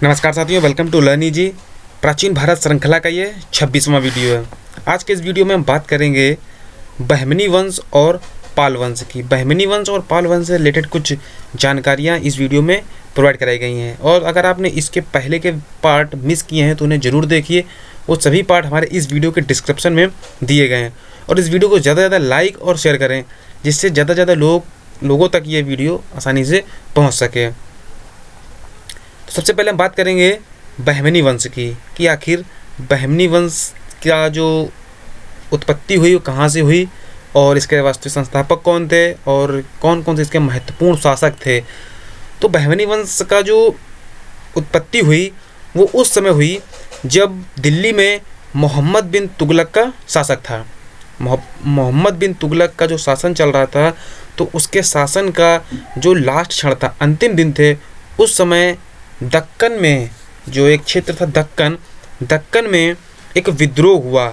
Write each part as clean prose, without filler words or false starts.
नमस्कार साथियों, welcome to learn easy. प्राचीन भारत श्रृंखला का ये 26वां वीडियो है। आज के इस वीडियो में हम बात करेंगे बहमनी वंश और पाल वंश की। बहमनी वंश और पाल वंश से रिलेटेड कुछ जानकारियां इस वीडियो में प्रोवाइड कराई गई हैं, और अगर आपने इसके पहले के पार्ट मिस किए हैं तो उन्हें ज़रूर देखिए। वो सभी पार्ट हमारे इस वीडियो के डिस्क्रिप्शन में दिए गए हैं। और इस वीडियो को ज़्यादा से ज़्यादा लाइक और शेयर करें, जिससे ज़्यादा से ज़्यादा लोगों तक ये वीडियो आसानी से पहुँच सके। सबसे पहले हम बात करेंगे बहमनी वंश की कि आखिर बहमनी वंश का जो उत्पत्ति हुई वो कहाँ से हुई, और इसके वास्तविक संस्थापक कौन थे, और कौन कौन से इसके महत्वपूर्ण शासक थे। तो बहमनी वंश का जो उत्पत्ति हुई वो उस समय हुई जब दिल्ली में मोहम्मद बिन तुगलक का शासक था। मोहम्मद बिन तुगलक का जो शासन चल रहा था, तो उसके शासन का जो लास्ट क्षण था, अंतिम दिन थे, उस समय दक्कन में जो एक क्षेत्र था दक्कन में एक विद्रोह हुआ।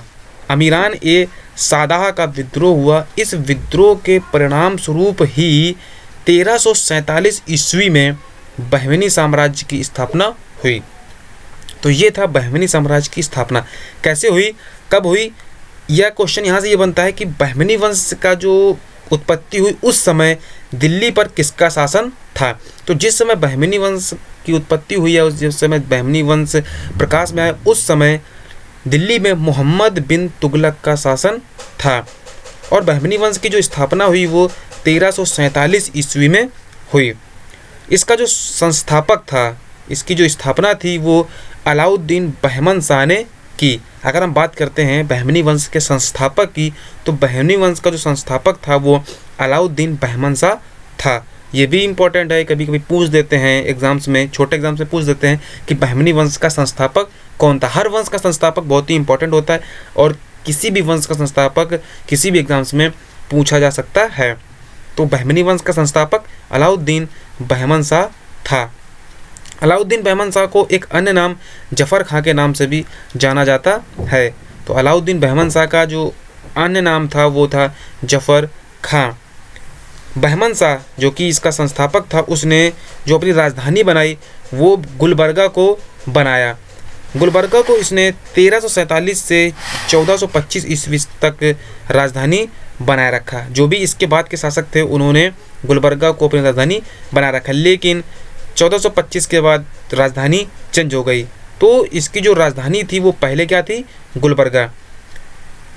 अमीरान ए सादाह का विद्रोह हुआ। इस विद्रोह के परिणाम स्वरूप ही 1347 ईस्वी में बहमनी साम्राज्य की स्थापना हुई। तो ये था बहमनी साम्राज्य की स्थापना। कैसे हुई, कब हुई, यह क्वेश्चन यहाँ से ये बनता है कि बहमनी वंश का जो उत्पत्ति हुई उस समय दिल्ली पर किसका शासन था। तो जिस समय बहमनी वंश की उत्पत्ति हुई है, जिस समय बहमनी वंश प्रकाश में आया, उस समय दिल्ली में मोहम्मद बिन तुगलक का शासन था। और बहमनी वंश की जो स्थापना हुई वो 1347 ईस्वी में हुई। इसका जो संस्थापक था, इसकी जो स्थापना थी वो अलाउद्दीन बहमन शाह ने की। अगर हम बात करते हैं बहमनी वंश के संस्थापक की, तो बहमनी वंश का जो संस्थापक था वो अलाउद्दीन बहमन शाह था। ये भी इम्पोर्टेंट है, कभी कभी पूछ देते हैं एग्जाम्स में, छोटे एग्जाम्स में पूछ देते हैं कि बहमनी वंश का संस्थापक कौन था। हर वंश का संस्थापक बहुत ही इंपॉर्टेंट होता है, और किसी भी वंश का संस्थापक किसी भी एग्जाम्स में पूछा जा सकता है। तो बहमनी वंश का संस्थापक अलाउद्दीन बहमन शाह था। अलाउद्दीन बहमन शाह को एक अन्य नाम जफ़र खां के नाम से भी जाना जाता है। तो अलाउद्दीन बहमन शाह का जो अन्य नाम था वो था जफ़र खां। बहमन शाह जो कि इसका संस्थापक था, उसने जो अपनी राजधानी बनाई वो गुलबर्गा को बनाया। गुलबर्गा को इसने 1347 से 1425 ईस्वी तक राजधानी बनाए रखा। जो भी इसके बाद के शासक थे उन्होंने गुलबर्गा को अपनी राजधानी बनाए रखा, लेकिन 1425 के बाद राजधानी चेंज हो गई। तो इसकी जो राजधानी थी वो पहले क्या थी, गुलबर्गा।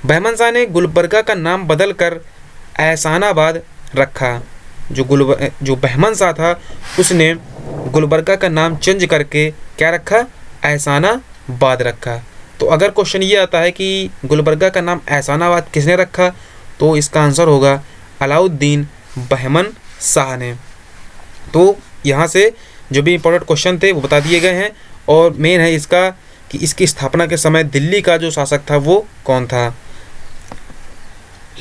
बहमन शाह ने गुलबर्गा का नाम बदल कर एहसानाबाद रखा। जो बहमन शाह था उसने गुलबर्गा का नाम चेंज करके क्या रखा, एहसानाबाद रखा। तो अगर क्वेश्चन ये आता है कि गुलबर्गा का नाम एहसानाबाद किसने रखा, तो इसका आंसर होगा अलाउद्दीन बहमन शाह ने। तो यहाँ से जो भी इंपॉर्टेंट क्वेश्चन थे वो बता दिए गए हैं, और मेन है इसका कि इसकी स्थापना के समय दिल्ली का जो शासक था वो कौन था।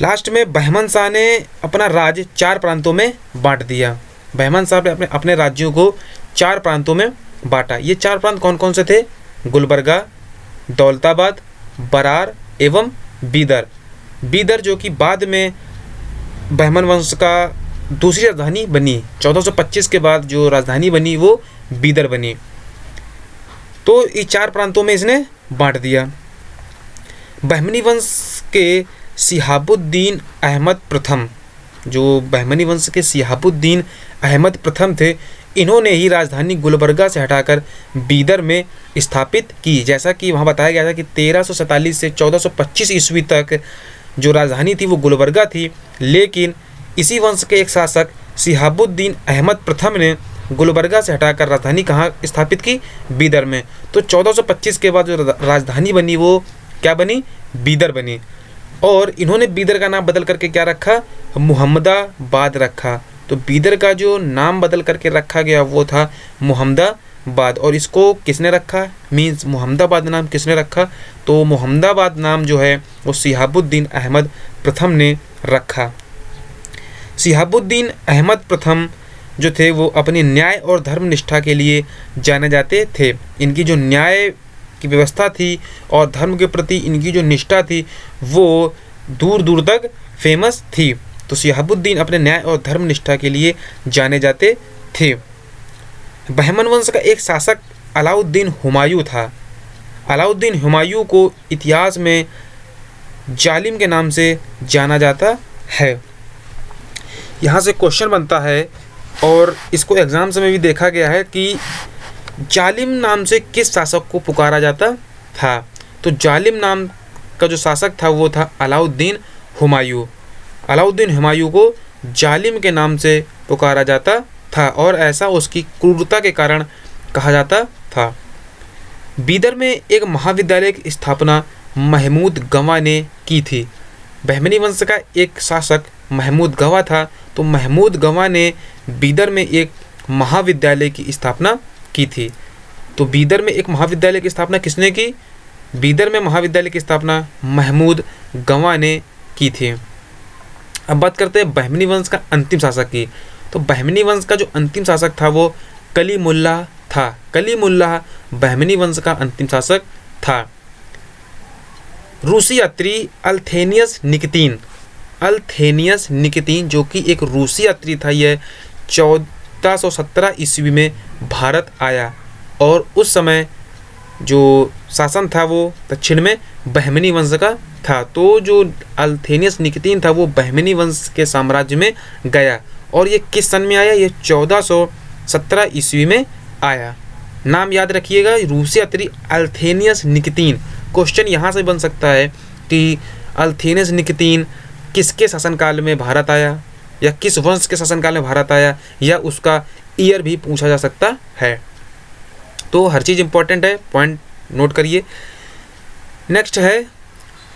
लास्ट में बहमन शाह ने अपना राज्य 4 प्रांतों में बांट दिया। बहमन शाह ने अपने राज्यों को 4 प्रांतों में बांटा। ये 4 प्रांत कौन कौन से थे, गुलबर्गा, दौलताबाद, बरार एवं बीदर। बीदर जो कि बाद में बहमन वंश का दूसरी राजधानी बनी, 1425 के बाद जो राजधानी बनी वो बीदर बनी। तो ये 4 प्रांतों में इसने बांट दिया। बहमनी वंश के सिहाबुद्दीन अहमद प्रथम, जो बहमनी वंश के सिहाबुद्दीन अहमद प्रथम थे, इन्होंने ही राजधानी गुलबर्गा से हटाकर बीदर में स्थापित की। जैसा कि वहाँ बताया गया था कि 1347 से 1425 ईस्वी तक जो राजधानी थी वो गुलबर्गा थी, लेकिन इसी वंश के एक शासक सिहाबुद्दीन अहमद प्रथम ने गुलबर्गा से हटाकर राजधानी कहाँ स्थापित की, बीदर में। तो 1425 के बाद जो राजधानी बनी वो क्या बनी, बीदर बनी। और इन्होंने बीदर का नाम बदल करके क्या रखा, मुहम्मदाबाद रखा। तो बीदर का जो नाम बदल करके रखा गया वो था मुहम्मदाबाद। और इसको किसने रखा, मीन्स मुहम्मदाबाद नाम किसने रखा, तो मुहम्मदाबाद नाम जो है वो सिहाबुद्दीन अहमद प्रथम ने रखा। सिहाबुद्दीन अहमद प्रथम जो थे वो अपनी न्याय और धर्मनिष्ठा के लिए जाने जाते थे। इनकी जो न्याय की व्यवस्था थी और धर्म के प्रति इनकी जो निष्ठा थी वो दूर दूर तक फेमस थी। तो सिहाबुद्दीन अपने न्याय और धर्मनिष्ठा के लिए जाने जाते थे। बहमन वंश का एक शासक अलाउद्दीन हुमायूं था। अलाउद्दीन हुमायूं को इतिहास में जालिम के नाम से जाना जाता है। यहाँ से क्वेश्चन बनता है और इसको एग्जाम्स में भी देखा गया है कि जालिम नाम से किस शासक को पुकारा जाता था। तो जालिम नाम का जो शासक था वो था अलाउद्दीन हुमायूं। अलाउद्दीन हुमायूं को जालिम के नाम से पुकारा जाता था और ऐसा उसकी क्रूरता के कारण कहा जाता था। बीदर में एक महाविद्यालय की स्थापना महमूद गवा ने की थी। बहमनी वंश का एक शासक महमूद गवा था। तो महमूद गवा ने बीदर में एक महाविद्यालय की स्थापना की थी। तो बीदर में एक महाविद्यालय की स्थापना किसने की? बीदर में महाविद्यालय की स्थापना महमूद गवा ने की थी। अब बात करते हैं बहमनी वंश का अंतिम शासक की। तो बहमनी वंश का जो अंतिम शासक था वो कलीमुल्लाह था। कलीमुल्लाह बहमनी वंश का अंतिम शासक था। रूसी यात्री अल्थेनियस निकितीन, अल्थेनियस निकितीन जो कि एक रूसी यात्री था, यह 1417 ईस्वी में भारत आया और उस समय जो शासन था वो दक्षिण में बहमनी वंश का था। तो जो अल्थेनियस निकितीन था वो बहमनी वंश के साम्राज्य में गया और ये किस सन में आया? ये 1417 ईस्वी में आया। नाम याद रखिएगा, रूसी यात्री अल्थेनियस निकितीन। क्वेश्चन यहाँ से बन सकता है कि अल्थेनियस निकितीन किसके शासनकाल में भारत आया या किस वंश के शासनकाल में भारत आया, या उसका ईयर भी पूछा जा सकता है। तो हर चीज़ इंपॉर्टेंट है, पॉइंट नोट करिए। नेक्स्ट है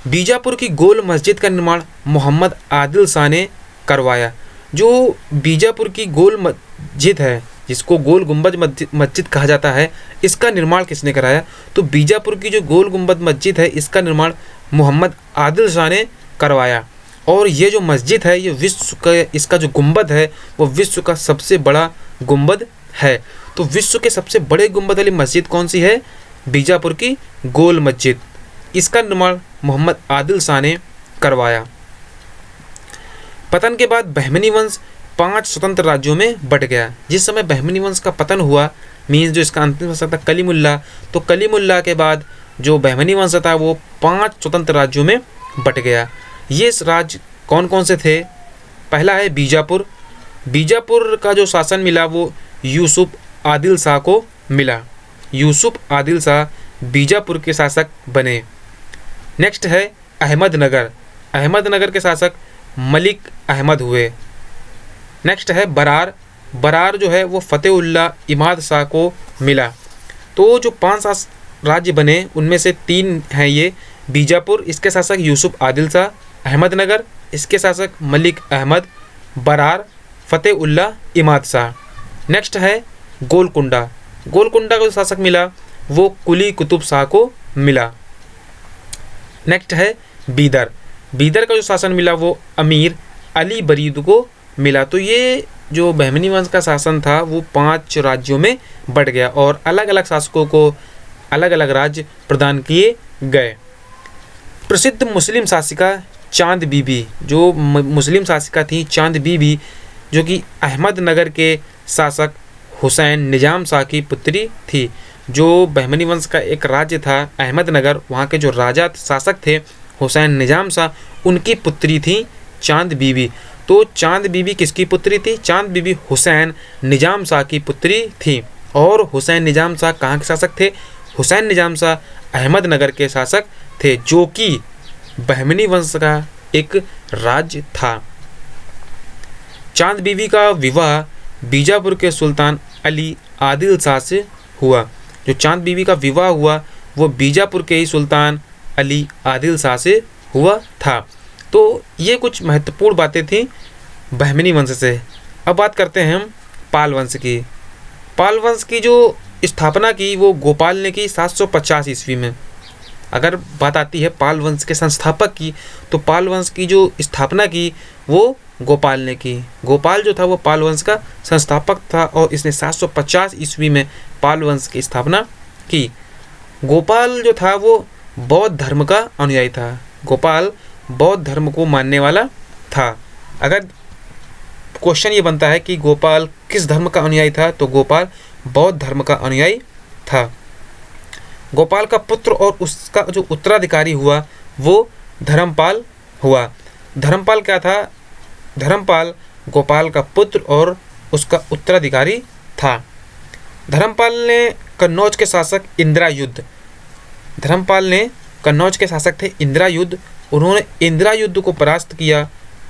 बीजापुर की गोल मस्जिद का निर्माण मोहम्मद आदिल शाह ने करवाया। जो बीजापुर की गोल मस्जिद है, जिसको गोल गुंबद मस्जिद कहा जाता है, इसका निर्माण किसने कराया? तो बीजापुर की जो गोल गुंबद मस्जिद है इसका निर्माण मोहम्मद आदिल शाह ने करवाया। और ये जो मस्जिद है ये विश्व का, इसका जो गुंबद है वो विश्व का सबसे बड़ा गुंबद है। तो विश्व के सबसे बड़े गुंबद वाली मस्जिद कौन सी है? बीजापुर की गोल मस्जिद। इसका निर्माण मोहम्मद आदिल शाह ने करवाया। पतन के बाद बहमनी वंश 5 स्वतंत्र राज्यों में बट गया। जिस समय बहमनी वंश का पतन हुआ, मीन्स जो इसका अंतिम शासक था कलीमुल्लाह, तो कलीमुल्लाह के बाद जो बहमनी वंश था वो 5 स्वतंत्र राज्यों में बट गया। ये राज्य कौन कौन से थे? पहला है बीजापुर। बीजापुर का जो शासन मिला वो यूसुफ आदिल शाह को मिला। यूसुफ आदिल शाह बीजापुर के शासक बने। नेक्स्ट है अहमदनगर। अहमदनगर के शासक मलिक अहमद हुए। नेक्स्ट है बरार। बरार जो है वो फतेहुल्लाह इमाद शाह को मिला। तो जो 5 राज्य बने उनमें से 3 हैं ये। बीजापुर, इसके शासक यूसुफ आदिल शाह। अहमदनगर, इसके शासक मलिक अहमद। बरार, फतेहुल्लाह इमाद शाह। नेक्स्ट है गोलकुंडा। गोलकुंडा का जो शासक मिला वो कुली कुतुब शाह को मिला। नेक्स्ट है बीदर। बीदर का जो शासन मिला वो अमीर अली बरीद को मिला। तो ये जो बहमनी वंश का शासन था वो 5 राज्यों में बट गया और अलग अलग शासकों को अलग अलग राज्य प्रदान किए गए। प्रसिद्ध मुस्लिम शासिका चांद बीबी, जो मुस्लिम शासिका थी चांद बीबी, जो कि अहमदनगर के शासक हुसैन निजाम शाह की पुत्री थी। जो बहमनी वंश का एक राज्य था अहमदनगर, वहाँ के जो राजा शासक थे हुसैन निजाम शाह, उनकी पुत्री थी चांद बीबी। तो चांद बीबी किसकी पुत्री थी? चांद बीबी हुसैन निजाम शाह की पुत्री थी। और हुसैन निजाम शाह कहाँ के शासक थे? हुसैन निजाम शाह अहमदनगर के शासक थे, जो कि बहमनी वंश का एक राज्य था। चांद बीबी का विवाह बीजापुर के सुल्तान अली आदिल शाह से हुआ। जो चांद बीबी का विवाह हुआ वो बीजापुर के ही सुल्तान अली आदिल शाह से हुआ था। तो ये कुछ महत्वपूर्ण बातें थी बहमनी वंश से। अब बात करते हैं हम पाल वंश की। पाल वंश की जो स्थापना की वो गोपाल ने की 750 ईस्वी में। अगर बात आती है पाल वंश के संस्थापक की, तो पाल वंश की जो स्थापना की वो गोपाल ने की। गोपाल जो था वो पाल वंश का संस्थापक था और इसने 750 ईस्वी में पाल वंश की स्थापना की। गोपाल जो था वो बौद्ध धर्म का अनुयायी था। गोपाल बौद्ध धर्म को मानने वाला था। अगर क्वेश्चन ये बनता है कि गोपाल किस धर्म का अनुयायी था, तो गोपाल बौद्ध धर्म का अनुयायी था। गोपाल का पुत्र और उसका जो उत्तराधिकारी हुआ वो धर्मपाल हुआ। धर्मपाल क्या था? धर्मपाल गोपाल का पुत्र और उसका उत्तराधिकारी था। धर्मपाल ने कन्नौज के शासक इंदिरायुद्ध, धर्मपाल ने कन्नौज के शासक थे इंदिरायुद्ध, उन्होंने इंदिरायुद्ध को परास्त किया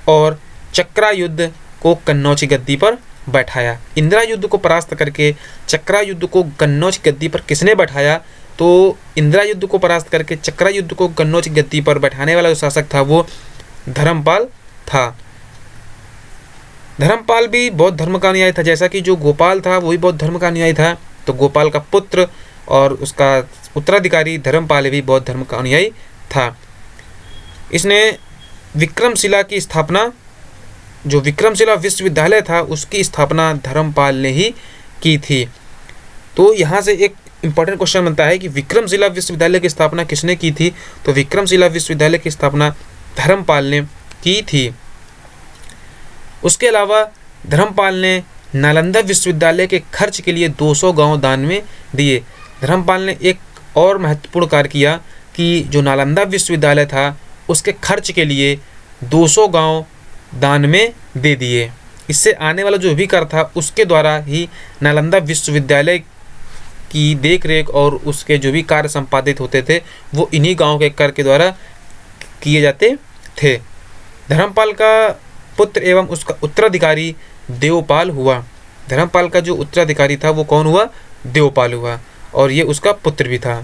और चक्रायुद्ध को कन्नौज की गद्दी पर बैठाया। इंदिरायुद्ध को परास्त करके चक्रायुद्ध को कन्नौज की गद्दी पर किसने बैठाया? तो इंदिरायुद्ध को परास्त करके चक्रायुद्ध को कन्नौज की गद्दी पर बैठाने वाला जो शासक था वो धर्मपाल था। धर्मपाल भी बौद्ध धर्म का अनुयायी था, जैसा कि जो गोपाल था वो भी बौद्ध धर्म का अनुयायी था। तो गोपाल का पुत्र और उसका उत्तराधिकारी धर्मपाल भी बौद्ध धर्म का अनुयायी था। इसने विक्रमशिला की स्थापना, जो विक्रमशिला विश्वविद्यालय था उसकी स्थापना धर्मपाल ने ही की थी। तो यहाँ से एक इम्पॉर्टेंट क्वेश्चन बनता है कि विक्रमशिला विश्वविद्यालय की स्थापना किसने की थी? तो विक्रमशिला विश्वविद्यालय की स्थापना धर्मपाल ने की थी। उसके अलावा धर्मपाल ने नालंदा विश्वविद्यालय के खर्च के लिए 200 गांव दान में दिए। धर्मपाल ने एक और महत्वपूर्ण कार्य किया कि जो नालंदा विश्वविद्यालय था उसके खर्च के लिए 200 गांव दान में दे दिए। इससे आने वाला जो भी कर था उसके द्वारा ही नालंदा विश्वविद्यालय की देखरेख और उसके जो भी कार्य संपादित होते थे वो इन्हीं गांव के कर के द्वारा किए जाते थे। धर्मपाल का पुत्र एवं उसका उत्तराधिकारी देवपाल हुआ। धर्मपाल का जो उत्तराधिकारी था वो कौन हुआ? देवपाल हुआ, और ये उसका पुत्र भी था।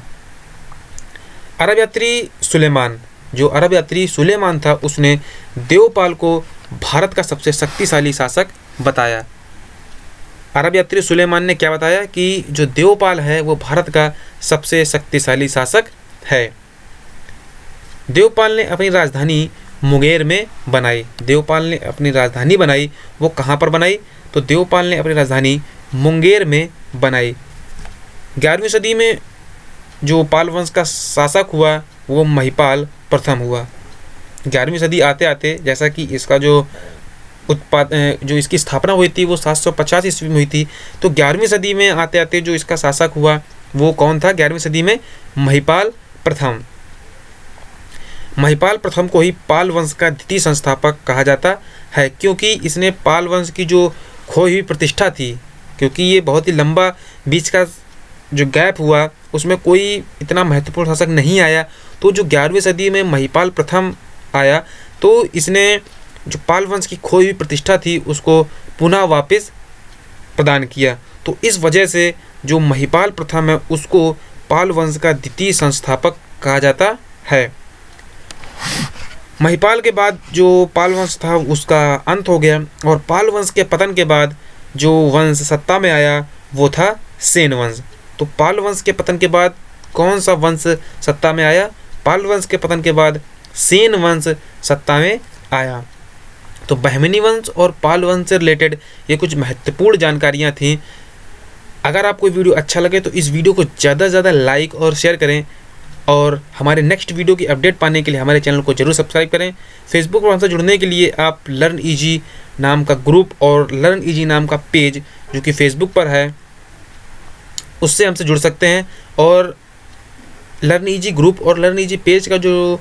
अरब यात्री सुलेमान, जो अरब यात्री सुलेमान था उसने देवपाल को भारत का सबसे शक्तिशाली शासक बताया। अरब यात्री सुलेमान ने क्या बताया कि जो देवपाल है वो भारत का सबसे शक्तिशाली शासक है। देवपाल ने अपनी राजधानी मुंगेर में बनाई। देवपाल ने अपनी राजधानी बनाई, वो कहाँ पर बनाई? तो देवपाल ने अपनी राजधानी मुंगेर में बनाई। 11वीं सदी में जो पाल वंश का शासक हुआ वो महिपाल प्रथम हुआ। 11वीं सदी आते आते, जैसा कि इसका जो इसकी स्थापना हुई थी वो 750 ईस्वी में हुई थी, तो 11वीं सदी में आते आते जो इसका शासक हुआ वो कौन था? 11वीं सदी में महिपाल प्रथम। महिपाल प्रथम को ही पाल वंश का द्वितीय संस्थापक कहा जाता है, क्योंकि इसने पाल वंश की जो खोई हुई प्रतिष्ठा थी, क्योंकि ये बहुत ही लंबा बीच का जो गैप हुआ उसमें कोई इतना महत्वपूर्ण शासक नहीं आया, तो जो 11वीं सदी में महिपाल प्रथम आया तो इसने जो पाल वंश की खोई हुई प्रतिष्ठा थी उसको पुनः वापस प्रदान किया। तो इस वजह से जो महिपाल प्रथम है उसको पाल वंश का द्वितीय संस्थापक कहा जाता है। महिपाल के बाद जो पाल वंश था उसका अंत हो गया, और पाल वंश के पतन के बाद जो वंश सत्ता में आया वो था सेन वंश। तो पाल वंश के पतन के बाद कौन सा वंश सत्ता में आया? पाल वंश के पतन के बाद सेन वंश सत्ता में आया। तो बहमनी वंश और पाल वंश से रिलेटेड ये कुछ महत्वपूर्ण जानकारियाँ थीं। अगर आपको वीडियो अच्छा लगे तो इस वीडियो को ज़्यादा से ज़्यादा लाइक और शेयर करें, और हमारे नेक्स्ट वीडियो की अपडेट पाने के लिए हमारे चैनल को जरूर सब्सक्राइब करें। फेसबुक पर हमसे जुड़ने के लिए आप लर्न ईजी नाम का ग्रुप और लर्न ईजी नाम का पेज जो कि फेसबुक पर है उससे हमसे जुड़ सकते हैं, और लर्न ईजी ग्रुप और लर्न ईजी पेज का जो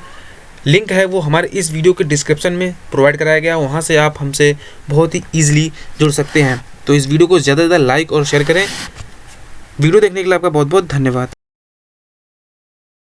लिंक है वो हमारे इस वीडियो के डिस्क्रिप्शन में प्रोवाइड कराया गया, वहाँ से आप हमसे बहुत ही ईजिली जुड़ सकते हैं। तो इस वीडियो को ज़्यादा से ज़्यादा लाइक और शेयर करें। वीडियो देखने के लिए आपका बहुत बहुत धन्यवाद।